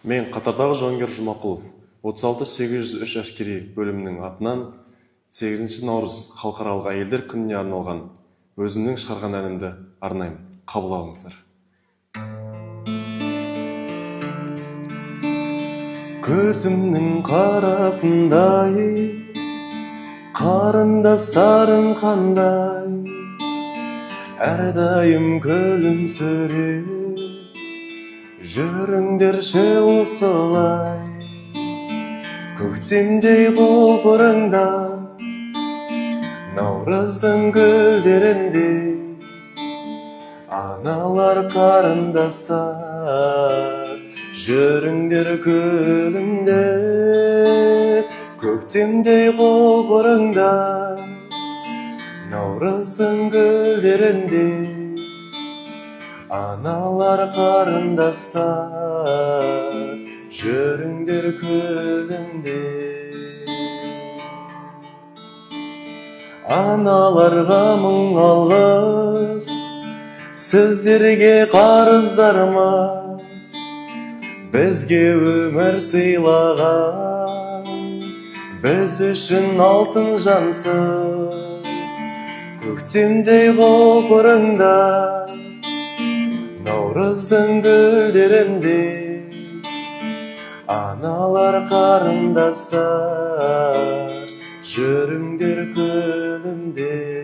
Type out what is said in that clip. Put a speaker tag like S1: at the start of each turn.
S1: Мен қатардағы жауынгер Жұмақұлов 36803 әскери бөлімінің атынан 8 наурыз халықаралық әйелдер күніне арналған өзімнің шығарған әнімді арнаймын. Қабыл алыңыздар. Көзімнің қарасындай, қарындастарым қандай, әрдайым күлімсіреп жүріңдерші осылай. Көктемдей құлпырыңда, наурыздың гүлдерінде, аналар қарындастар, жүріңдер күлімдеп. Көктемдей құлпырыңда, наурыздың гүлдерінде, аналар қарындастар, жүріңдер күлімдеп. Аналарға мың алғыс, сіздерге қарыздармыз, бізге өмір сыйлаған, біз үшін алтын жансыз. Көктемдей құлпырыңда, наурыздың гүлдерінде, аналар қарындастар, жүріңдер күлімдеп.